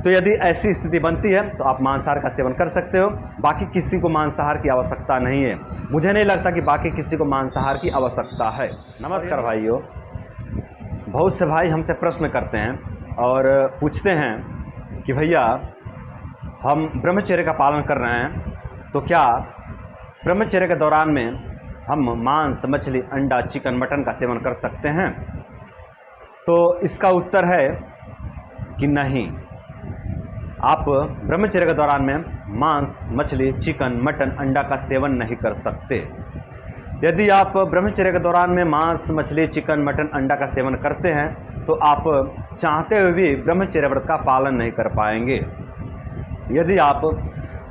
तो यदि ऐसी स्थिति बनती है तो आप मांसाहार का सेवन कर सकते हो। बाकी किसी को मांसाहार की आवश्यकता नहीं है। मुझे नहीं लगता कि बाकी किसी को मांसाहार की आवश्यकता है। नमस्कार भाइयों, बहुत से भाई हमसे प्रश्न करते हैं और पूछते हैं कि भैया हम ब्रह्मचर्य का पालन कर रहे हैं, तो क्या ब्रह्मचर्य के दौरान में हम मांस, मछली, अंडा, चिकन, मटन का सेवन कर सकते हैं? तो इसका उत्तर है कि नहीं। आप ब्रह्मचर्य के दौरान में मांस, मछली, चिकन, मटन, अंडा का सेवन नहीं कर सकते। यदि आप ब्रह्मचर्य के दौरान में मांस, मछली, चिकन, मटन, अंडा का सेवन करते हैं तो आप चाहते हुए भी ब्रह्मचर्य व्रत का पालन नहीं कर पाएंगे। यदि आप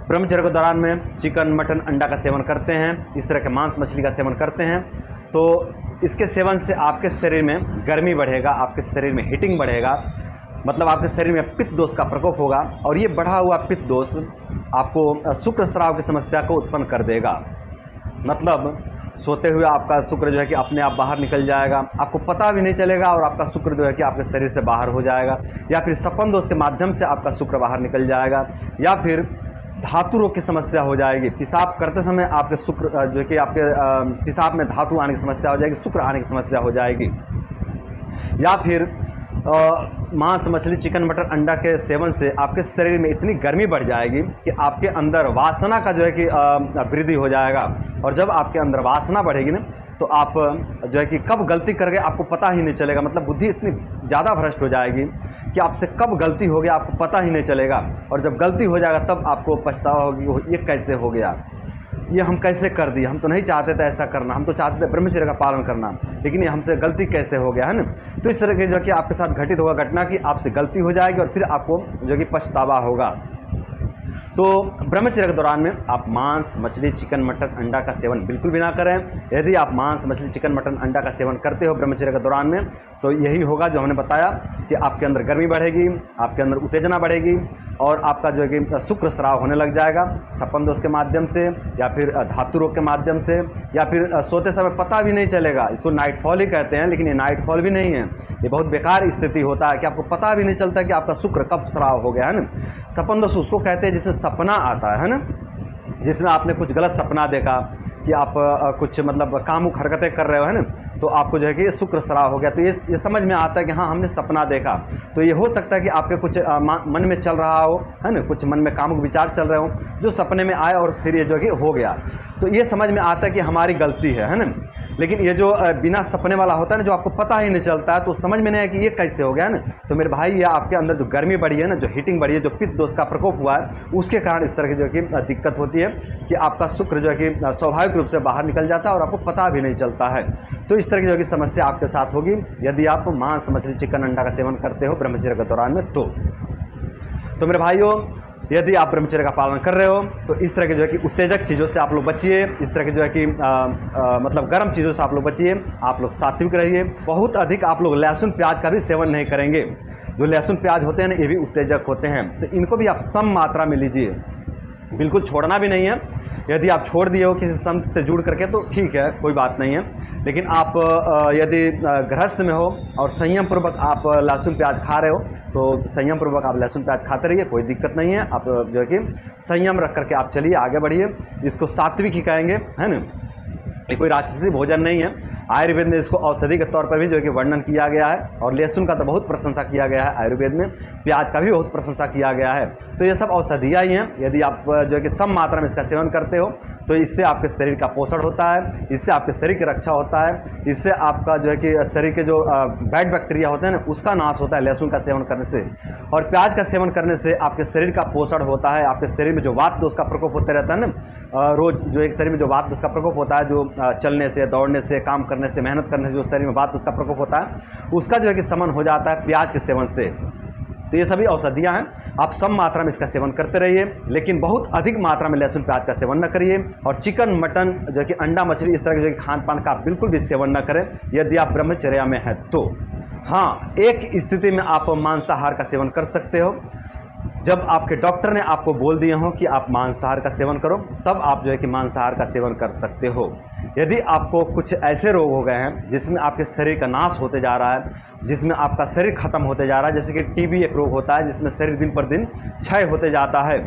ब्रह्मचर्य के दौरान में चिकन, मटन, अंडा का सेवन करते हैं, इस तरह के मांस, मछली का सेवन करते हैं, तो इसके सेवन से आपके शरीर में गर्मी बढ़ेगा, आपके शरीर में हीटिंग बढ़ेगा, मतलब आपके शरीर में पित्त दोष का प्रकोप होगा और ये बढ़ा हुआ पित्त दोष आपको शुक्र स्राव की समस्या को उत्पन्न कर देगा। मतलब सोते हुए आपका शुक्र जो है कि अपने आप बाहर निकल जाएगा, आपको पता भी नहीं चलेगा और आपका शुक्र जो है कि आपके शरीर से बाहर हो जाएगा, या फिर सपन दोष के माध्यम से आपका शुक्र बाहर निकल जाएगा, या फिर धातु रोग की समस्या हो जाएगी। पेशाब करते समय आपके शुक्र जो है कि आपके पेशाब में धातु आने की समस्या हो जाएगी, शुक्र आने की समस्या हो जाएगी, या फिर मांस, मछली, चिकन, मटन, अंडा के सेवन से आपके शरीर में इतनी गर्मी बढ़ जाएगी कि आपके अंदर वासना का जो है कि वृद्धि हो जाएगा। और जब आपके अंदर वासना बढ़ेगी ना, तो आप जो है कि कब गलती कर गए आपको पता ही नहीं चलेगा। मतलब बुद्धि इतनी ज़्यादा भ्रष्ट हो जाएगी कि आपसे कब गलती हो गया आपको पता ही नहीं चलेगा, और जब गलती हो जाएगा तब आपको पछतावा होगी, ये कैसे हो गया, ये हम कैसे कर दिए, हम तो नहीं चाहते थे ऐसा करना, हम तो चाहते थे ब्रह्मचर्य का पालन करना, लेकिन ये हमसे गलती कैसे हो गया, है ना। तो इस तरह के जो कि आपके साथ घटित होगा घटना कि आपसे गलती हो जाएगी और फिर आपको जो कि पछतावा होगा। तो ब्रह्मचर्य के दौरान में आप मांस, मछली, चिकन, मटन, अंडा का सेवन बिल्कुल भी ना करें। यदि आप मांस, मछली, चिकन, मटन, अंडा का सेवन करते हो ब्रह्मचर्य के दौरान में, तो यही होगा जो हमने बताया कि आपके अंदर गर्मी बढ़ेगी, आपके अंदर उत्तेजना बढ़ेगी और आपका जो है कि शुक्र स्राव होने लग जाएगा सपन दोष के माध्यम से, या फिर धातु रोग के माध्यम से, या फिर सोते समय पता भी नहीं चलेगा। इसको नाइट फॉल ही कहते हैं, लेकिन ये नाइट फॉल भी नहीं है, ये बहुत बेकार स्थिति होता है कि आपको पता भी नहीं चलता कि आपका शुक्र कब स्राव हो गया, है ना। सपन दोष उसको कहते हैं जिसमें सपना आता है ना, जिसमें आपने कुछ गलत सपना देखा कि आप कुछ मतलब कामुक हरकतें कर रहे हो, है ना, तो आपको जो है कि शुक्र स्राव हो गया। तो ये समझ में आता है कि हाँ हमने सपना देखा। तो ये हो सकता है कि आपके कुछ मन में चल रहा हो, है ना, कुछ मन में कामुक विचार चल रहे हो जो सपने में आए और फिर ये जो है कि हो गया। तो ये समझ में आता है कि हमारी गलती है ना। लेकिन ये जो बिना सपने वाला होता है ना, जो आपको पता ही नहीं चलता है, तो समझ में नहीं है कि ये कैसे हो गया, है ना। तो मेरे भाई, ये आपके अंदर जो गर्मी बढ़ी है ना, जो हीटिंग बढ़ी है, जो पित्त दोष का प्रकोप हुआ है, उसके कारण इस तरह की जो है कि दिक्कत होती है कि आपका शुक्र जो है कि स्वाभाविक रूप से बाहर निकल जाता है और आपको पता भी नहीं चलता है। तो इस तरह की जो है कि समस्या आपके साथ होगी यदि आप मांस, मछली, चिकन, अंडा का सेवन करते हो ब्रह्मचर्य के दौरान में। तो मेरे भाइयों, यदि आप ब्रह्मचर्य का पालन कर रहे हो तो इस तरह के जो है कि उत्तेजक चीज़ों से आप लोग बचिए, इस तरह के जो है कि मतलब गर्म चीज़ों से आप लोग बचिए, आप लोग सात्विक रहिए। बहुत अधिक आप लोग लहसुन प्याज का भी सेवन नहीं करेंगे। जो लहसुन प्याज होते हैं ना, ये भी उत्तेजक होते हैं, तो इनको भी आप सम मात्रा में लीजिए, बिल्कुल छोड़ना भी नहीं है। यदि आप छोड़ दिए हो किसी संत से जुड़ करके तो ठीक है, कोई बात नहीं है, लेकिन आप यदि गृहस्थ में हो और संयम पूर्वक आप लहसुन प्याज खा रहे हो तो संयम पूर्वक आप लहसुन प्याज खाते रहिए, कोई दिक्कत नहीं है। आप जो है कि संयम रख करके आप चलिए, आगे बढ़िए। इसको सात्विक ही कहेंगे, है ना, ये कोई राक्षसी भोजन नहीं है। आयुर्वेद में इसको औषधि के तौर पर भी जो है कि वर्णन किया गया है, और लहसुन का तो बहुत प्रशंसा किया गया है आयुर्वेद में, प्याज का भी बहुत प्रशंसा किया गया है। तो ये सब औषधियाँ ही हैं। यदि आप जो है कि सम मात्रा में इसका सेवन करते हो तो इससे आपके शरीर का पोषण होता है, इससे आपके शरीर की रक्षा होता है, इससे आपका जो है कि शरीर के जो बैड बैक्टीरिया होते हैं ना, उसका नाश होता है लहसुन का सेवन करने से। और प्याज का सेवन करने से आपके शरीर का पोषण होता है। आपके शरीर में जो वात दोष का प्रकोप होते रहता है ना, रोज़ जो एक शरीर में जो वात दोष का प्रकोप होता है, जो चलने से, दौड़ने से, काम करने से, मेहनत करने से जो शरीर में वात दोष का प्रकोप होता है, उसका जो है कि शमन हो जाता है प्याज के सेवन से। तो ये सभी औषधियाँ हैं, आप सम मात्रा में इसका सेवन करते रहिए, लेकिन बहुत अधिक मात्रा में लहसुन प्याज का सेवन न करिए। और चिकन, मटन, जो कि अंडा, मछली, इस तरह के जो कि खान पान का आप बिल्कुल भी सेवन न करें यदि आप ब्रह्मचर्या में हैं तो। हाँ, एक स्थिति में आप मांसाहार का सेवन कर सकते हो, जब आपके डॉक्टर ने आपको बोल दिए हो कि आप मांसाहार का सेवन करो, तब आप जो है कि मांसाहार का सेवन कर सकते हो। यदि आपको कुछ ऐसे रोग हो गए हैं जिसमें आपके शरीर का नाश होते जा रहा है जिसमें आपका शरीर खत्म होते जा रहा है। जैसे कि टीबी एक रोग होता है जिसमें शरीर दिन पर दिन क्षय होते जाता है।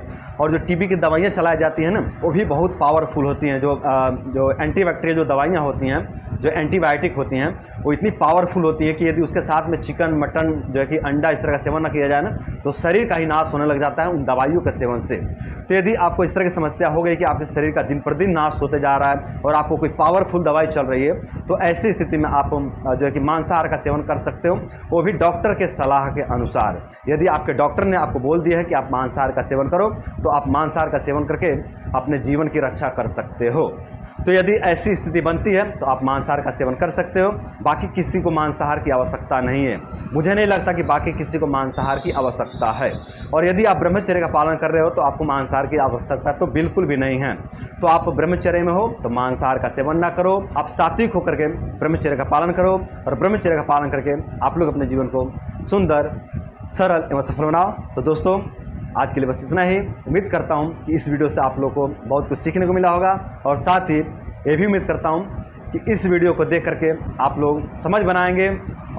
और जो टीबी की दवाइयाँ चलाई जाती हैं ना, वो भी बहुत पावरफुल होती हैं। जो एंटीबैक्टीरियल जो दवाइयाँ होती हैं, जो एंटीबायोटिक होती हैं, वो इतनी पावरफुल होती है कि यदि उसके साथ में चिकन, मटन, जो है कि अंडा, इस तरह का सेवन ना किया जाए ना, तो शरीर का ही नाश होने लग जाता है उन दवाइयों के सेवन से। तो यदि आपको इस तरह की समस्या हो गई कि आपके शरीर का दिन पर दिन नाश होते जा रहा है और आपको कोई पावरफुल दवाई चल रही है, तो ऐसी स्थिति में आप जो है कि मांसाहार का सेवन कर सकते हो, वो भी डॉक्टर के सलाह के अनुसार। यदि आपके डॉक्टर ने आपको बोल दिया है कि आप मांसाहार का सेवन करो, तो आप मांसाहार का सेवन करके अपने जीवन की रक्षा कर सकते हो। तो यदि ऐसी स्थिति बनती है तो आप मांसाहार का सेवन कर सकते हो। बाकी किसी को मांसाहार की आवश्यकता नहीं है। मुझे नहीं लगता कि बाकी किसी को मांसाहार की आवश्यकता है। और यदि आप ब्रह्मचर्य का पालन कर रहे हो तो आपको मांसाहार की आवश्यकता तो बिल्कुल भी नहीं है। तो आप ब्रह्मचर्य में हो तो मांसाहार का सेवन ना करो, आप सात्विक होकर के ब्रह्मचर्य का पालन करो और ब्रह्मचर्य का पालन करके आप लोग अपने जीवन को सुंदर, सरल एवं सफल बनाओ। तो दोस्तों, आज के लिए बस इतना ही। उम्मीद करता हूँ कि इस वीडियो से आप लोग को बहुत कुछ सीखने को मिला होगा और साथ ही ये भी उम्मीद करता हूँ कि इस वीडियो को देख करके आप लोग समझ बनाएंगे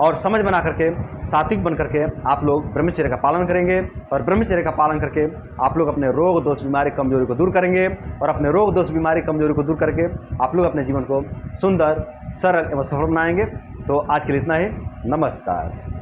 और समझ बना करके सात्विक बन करके आप लोग ब्रह्मचर्य का पालन करेंगे और ब्रह्मचर्य का पालन करके आप लोग अपने रोग दोष बीमारी कमजोरी को दूर करेंगे और अपने रोग दोष बीमारी कमजोरी को दूर करके आप लोग अपने जीवन को सुंदर, सरल एवं सफल बनाएंगे। तो आज के लिए इतना ही। नमस्कार।